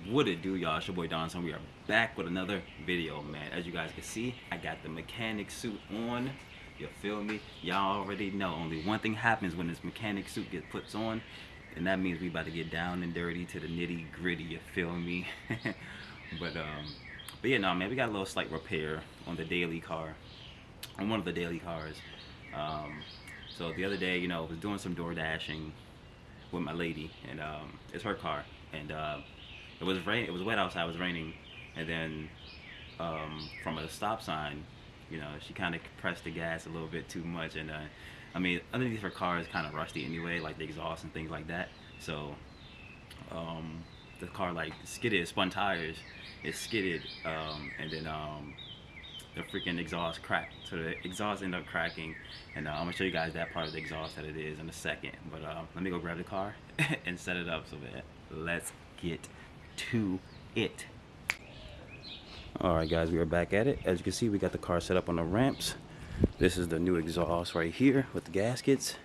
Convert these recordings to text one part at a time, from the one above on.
What it do, y'all? It's your boy Don. So we are back with another video, man. As you guys can see, I got the mechanic suit on. You feel me? Y'all already know only one thing happens when this mechanic suit gets put on, and that means we about to get down and dirty to the nitty gritty. You feel me? but yeah, no, man, we got a little slight repair on the daily car, on one of the daily cars. So the other day, I was doing some door dashing with my lady, and it's her car, and it was rain. It was wet outside. It was raining, and then from a stop sign, she kind of pressed the gas a little bit too much, and I mean, underneath her car is kind of rusty anyway, like the exhaust and things like that. So the car like skidded, spun tires, it skidded, and then the freaking exhaust cracked. So the exhaust ended up cracking, and I'm gonna show you guys that part of the exhaust that it is in a second. But let me go grab the car and set it up. So that let's get to it. All right, guys, we are back at it. As you can see, we got the car set up on the ramps. This is the new exhaust right here with the gaskets.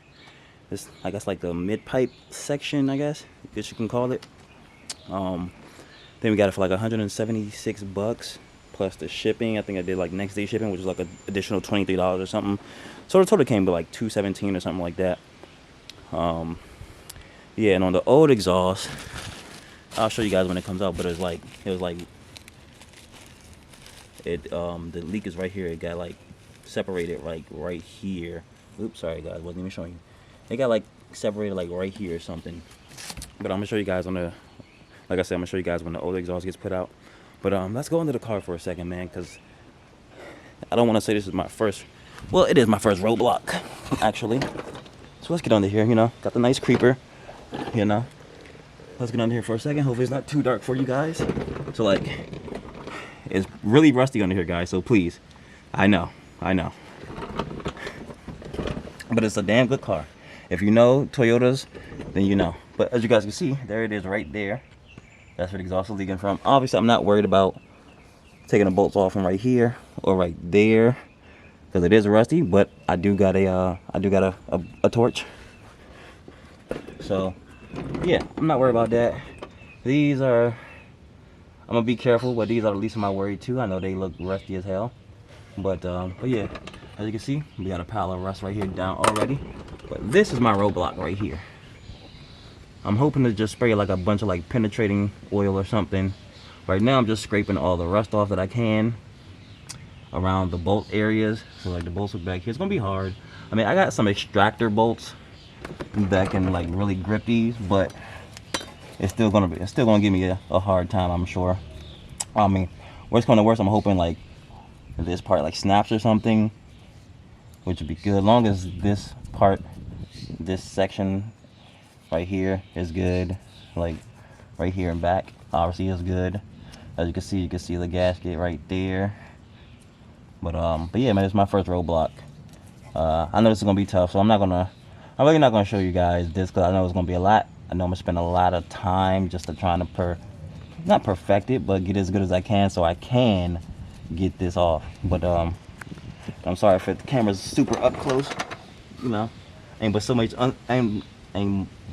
This, I guess, like the mid-pipe section, I guess you can call it. Then we got it for like 176 bucks plus the shipping. I think I did like next day shipping, which is like an additional $23 or something. So the total came to like $217 or something like that. Yeah, and on the old exhaust, I'll show you guys when it comes out, but it was like the leak is right here. It got like separated like right here. Oops, sorry guys, wasn't even showing you. It got like separated like right here or something. But I'm gonna show you guys like I said, I'm gonna show you guys when the old exhaust gets put out. But let's go into the car for a second, man, because I don't want to say this is my first. Well, it is my first roadblock, actually. So let's get under here. Got the nice creeper. Let's get under here for a second. Hopefully it's not too dark for you guys. So like, it's really rusty under here, guys. So please, I know, but it's a damn good car. If you know Toyotas, then you know. But as you guys can see, there it is right there. That's where the exhaust is leaking from. Obviously, I'm not worried about taking the bolts off from right here or right there because it is rusty. But I do got a torch. So yeah, I'm not worried about that. These are, I'm gonna be careful, but these are the least of my worry too. I know they look rusty as hell, but yeah, as you can see, we got a pile of rust right here down already. But this is my roadblock right here. I'm hoping to just spray like a bunch of like penetrating oil or something. Right now I'm just scraping all the rust off that I can around the bolt areas. So like the bolts are back here. It's gonna be hard. I mean, I got some extractor bolts that can like really grip these, but it's still gonna give me a hard time, I'm sure. I mean, worst come to worst, I'm hoping like this part like snaps or something, which would be good. As long as this part, this section right here is good, like right here and back obviously is good. As you can see the gasket right there. But yeah, man, it's my first roadblock. I know this is gonna be tough, so I'm really not gonna show you guys this because I know it's gonna be a lot. I know I'm gonna spend a lot of time just to trying to not perfect it, but get as good as I can so I can get this off. But I'm sorry if the camera's super up close, ain't but so much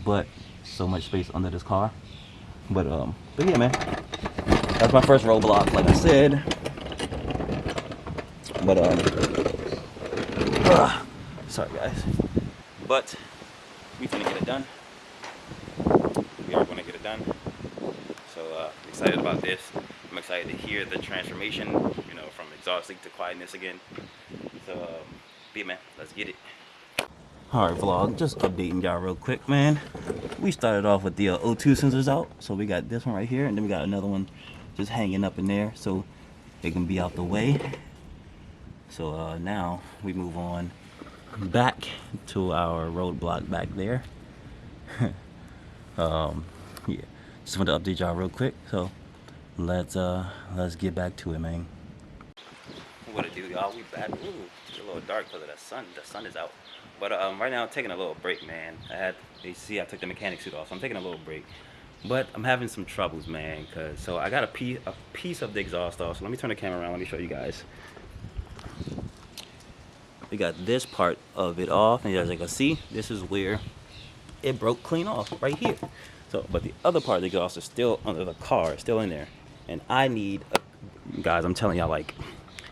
but so much space under this car. But yeah, man, that's my first roadblock, like I said. But sorry guys, but we finna get it done. We are gonna get it done. So excited about this. I'm excited to hear the transformation, from exhaust leak to quietness again. So yeah, man, let's get it. Alright vlog, just updating y'all real quick, man. We started off with the O2 sensors out, so we got this one right here, and then we got another one just hanging up in there so it can be out the way. So now we move on back to our roadblock back there. Yeah, just want to update y'all real quick, so let's get back to it, man. What it do, y'all? We back. Ooh, it's a little dark because of the sun. The sun is out. But right now I'm taking a little break, man. I took the mechanic suit off, so I'm taking a little break. But I'm having some troubles, man, so I got a piece of the exhaust off. So let me turn the camera around. Let me show you guys. We got this part of it off, and as you can see, this is where it broke clean off right here. So, but the other part of the exhaust is still under the car, it's still in there. And I need, guys, I'm telling y'all, like,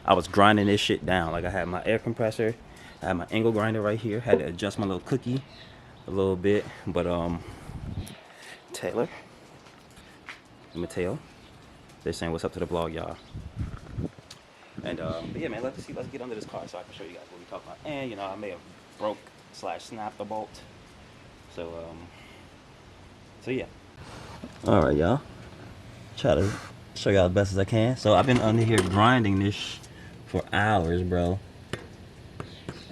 I was grinding this shit down. Like, I had my air compressor, I had my angle grinder right here, had to adjust my little cookie a little bit. But, Taylor and Mateo, they're saying what's up to the vlog, y'all. And, but yeah, man, let's get under this car so I can show you guys what we talking about. And, you know, I may have broke / snapped the bolt. So, yeah. All right, y'all. Try to show y'all the best as I can. So I've been under here grinding this for hours, bro.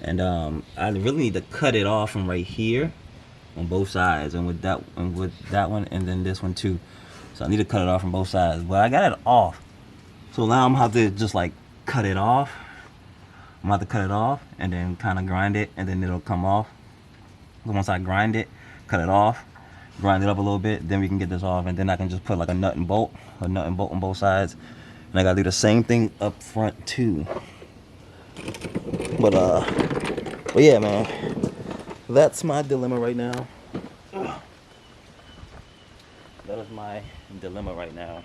And I really need to cut it off from right here on both sides, and with that one, and then this one too. So I need to cut it off from both sides. But I got it off. So now I'm gonna have to just like cut it off. I'm gonna have to cut it off and then kind of grind it, and then it'll come off. So once I grind it, cut it off, grind it up a little bit, then we can get this off, and then I can just put like a nut and bolt on both sides. And I gotta do the same thing up front too. But yeah, man, that's my dilemma right now. That is my dilemma right now.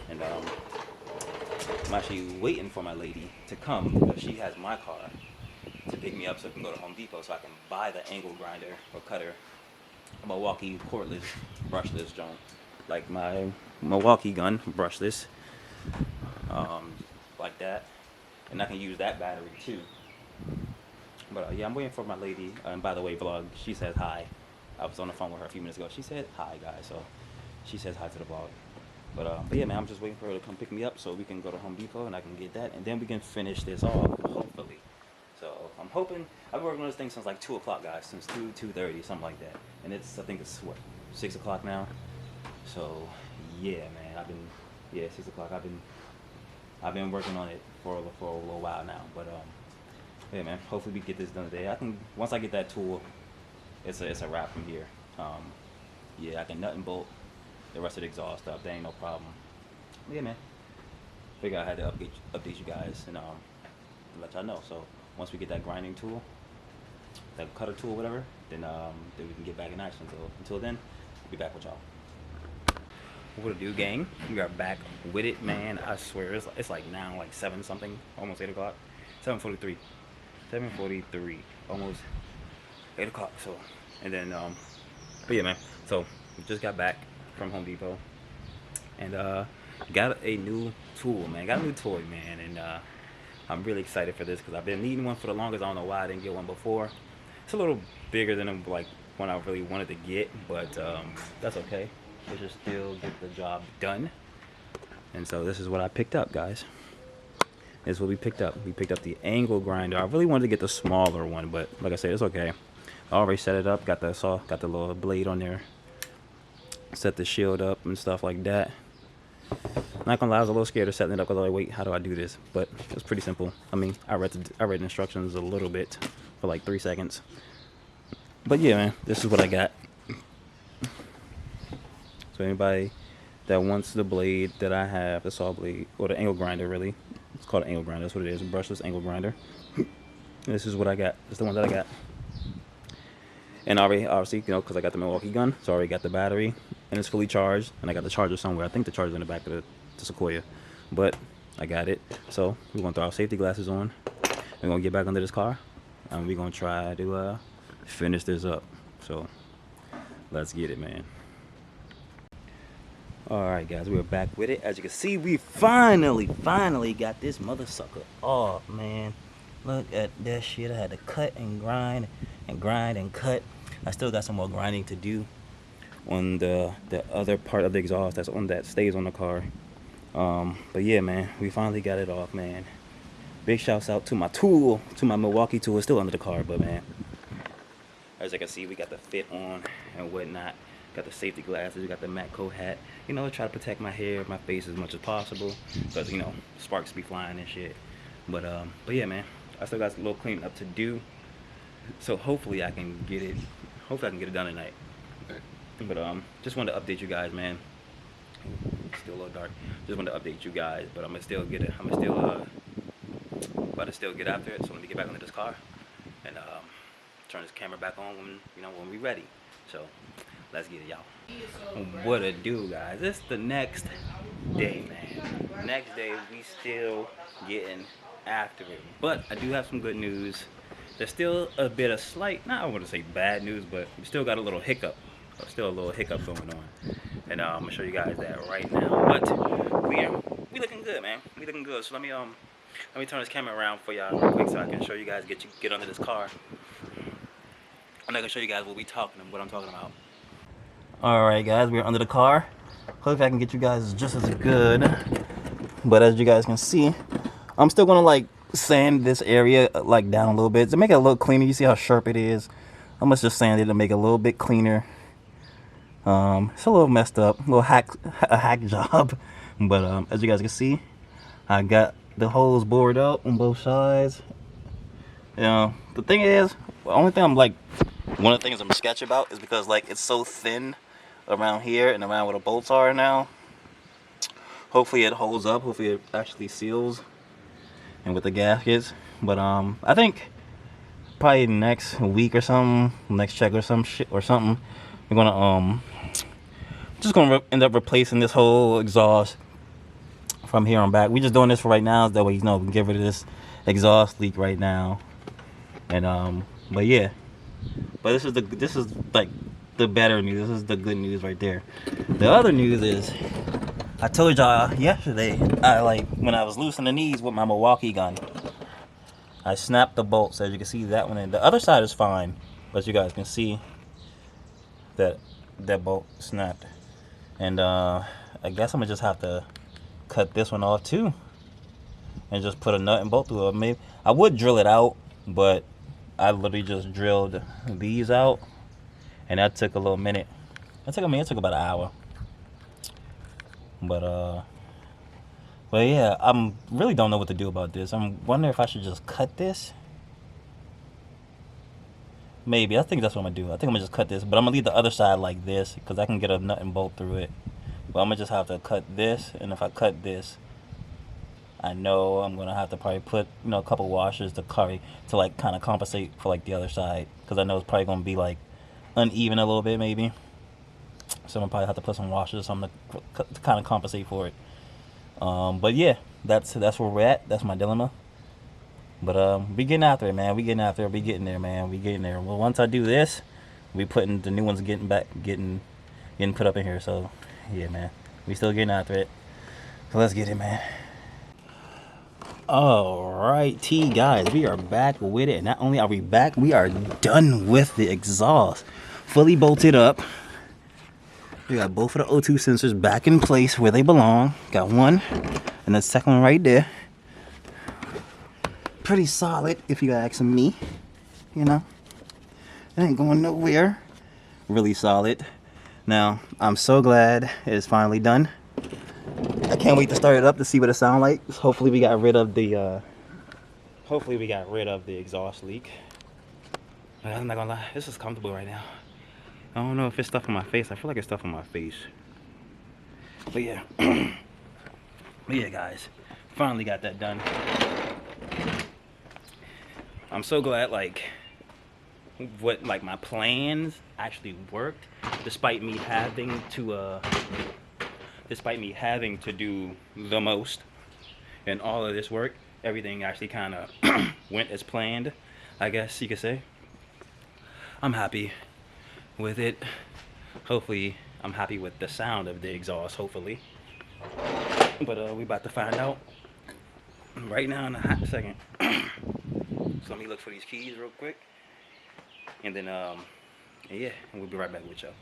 And I'm actually waiting for my lady to come because she has my car to pick me up so I can go to Home Depot so I can buy the angle grinder or cutter, a Milwaukee cordless brushless joint, like my Milwaukee gun brushless, like that, and I can use that battery too. But yeah, I'm waiting for my lady. And by the way, vlog, she said hi. I was on the phone with her a few minutes ago. She said hi, guys. So she says hi to the vlog. But yeah, man, I'm just waiting for her to come pick me up so we can go to Home Depot and I can get that, and then we can finish this off, hopefully. So I'm hoping. I've been working on this thing since like 2 o'clock, guys, since 2:30, something like that. And it's, I think it's what, 6 o'clock now. So yeah, man, 6 o'clock. I've been working on it for a little while now. But yeah, man, hopefully we get this done today. Once I get that tool, it's a wrap from here. Yeah, I can nut and bolt the rest of the exhaust stuff. That ain't no problem. Yeah, man. Figure I had to update you guys and let y'all know. So once we get that grinding tool, that cutter tool, whatever, then we can get back in action. So until then, I'll be back with y'all. What to do, gang? We are back with it, man. I swear it's like now like 7 something, almost 8 o'clock. 7:43, almost 8 o'clock. So, and then but yeah, man. So we just got back from Home Depot and got a new tool, man. Got a new toy, man, and I'm really excited for this because I've been needing one for the longest. I don't know why I didn't get one before. It's a little bigger than like one I really wanted to get, but that's okay. It should still get the job done. And so this is what I picked up, guys. This is what we picked up. We picked up the angle grinder. I really wanted to get the smaller one, but like I said, it's okay. I already set it up. Got the little blade on there. Set the shield up and stuff like that. Not gonna lie, I was a little scared of setting it up because I was like, wait, how do I do this? But it's pretty simple. I mean, I read the instructions a little bit for like 3 seconds. But yeah, man, this is what I got. So anybody that wants the blade that I have, the saw blade, or the angle grinder, really, it's called an angle grinder. That's what it is, a brushless angle grinder. This is what I got. This is the one that I got. And obviously, you know, because I got the Milwaukee gun, so I already got the battery, and it's fully charged, and I got the charger somewhere. I think the charger's in the back of the Sequoia, but I got it. So we're gonna throw our safety glasses on. We're gonna get back under this car, and we're gonna try to finish this up. So let's get it, man. Alright, guys, we're back with it. As you can see, we finally got this mother sucker off, man. Look at that shit. I had to cut and grind and cut. I still got some more grinding to do on the other part of the exhaust that stays on the car. But yeah, man, we finally got it off, man. Big shouts out to my tool, to my Milwaukee tool. It's still under the car, but man, as you can see, we got the fit on and whatnot. Got the safety glasses, we got the Matco hat. You know, try to protect my hair, my face as much as possible, because you know, sparks be flying and shit. But yeah, man, I still got a little cleaning up to do. So hopefully I can get it. Hopefully I can get it done tonight. Okay. But just wanted to update you guys, man. It's still a little dark. Just wanted to update you guys, but I'm gonna still get it. I'm gonna still about to still get after it. So let me get back into this car and turn this camera back on when we're ready. So Let's get it, y'all. What a do, guys. It's the next day, man. Next day, we still getting after it. But I do have some good news. There's still a bit of slight, not I want to say bad news, but we still got a little hiccup. Still a little hiccup going on. And I'm gonna show you guys that right now. But we looking good, man. We looking good. So let me turn this camera around for y'all real quick so I can show you guys get under this car. I'm not gonna show you guys what I'm talking about. Alright guys, we're under the car. Hopefully I can get you guys just as good. But as you guys can see, I'm still gonna like sand this area like down a little bit to make it a little cleaner. You see how sharp it is? I'm gonna just sand it to make it a little bit cleaner. It's a little messed up, a hack job. But as you guys can see, I got the holes bored up on both sides. The thing is, the only thing one of the things I'm sketchy about is because like it's so thin around here and around where the bolts are now. Hopefully it holds up, hopefully it actually seals and with the gaskets. But I think probably next week or something, next check or some shit or something, we're gonna just gonna end up replacing this whole exhaust from here on back. We're just doing this for right now, that way we can get rid of this exhaust leak right now. And but yeah, but this is like the better news. This is the good news right there. The other news is, I told y'all yesterday, when I was loosening these with my Milwaukee gun, I snapped the bolts. As you can see, that one, and the other side is fine, but you guys can see that bolt snapped. And I guess I'm gonna just have to cut this one off too, and just put a nut and bolt through it. Maybe I would drill it out, but I literally just drilled these out, and that took a little minute. It took about an hour. But yeah, I'm really don't know what to do about this. I'm wondering if I should just cut this. Maybe. I think that's what I'm gonna do. I think I'm gonna just cut this, but I'm gonna leave the other side like this because I can get a nut and bolt through it. But I'm gonna just have to cut this, and if I cut this, I know I'm gonna have to probably put a couple washers to like kind of compensate for like the other side, because I know it's probably gonna be like uneven a little bit maybe. So I'm gonna probably have to put some washers or something to kind of compensate for it. But yeah, that's where we're at. That's my dilemma. But we getting after it, man. We getting after it. We getting there, man. We getting there. Well, once I do this, we putting the new ones getting put up in here. So yeah, man, we still getting after it. So let's get it, man. Alright, guys, we are back with it. Not only are we back, we are done with the exhaust. Fully bolted up. We got both of the O2 sensors back in place where they belong. Got one, and the second one right there. Pretty solid, if you ask me. It ain't going nowhere. Really solid. Now, I'm so glad it's finally done. I can't wait to start it up to see what it sounds like. Hopefully we got rid of the exhaust leak. But I'm not gonna lie, this is comfortable right now. I don't know if it's stuff on my face. I feel like it's stuff on my face. But yeah. But yeah, guys, finally got that done. I'm so glad my plans actually worked, despite me having to do the most and all of this work. Everything actually kind of went as planned, I guess you could say. I'm happy with it. Hopefully I'm happy with the sound of the exhaust, hopefully. But we about to find out right now in a hot second. So let me look for these keys real quick, and then yeah, and we'll be right back with y'all.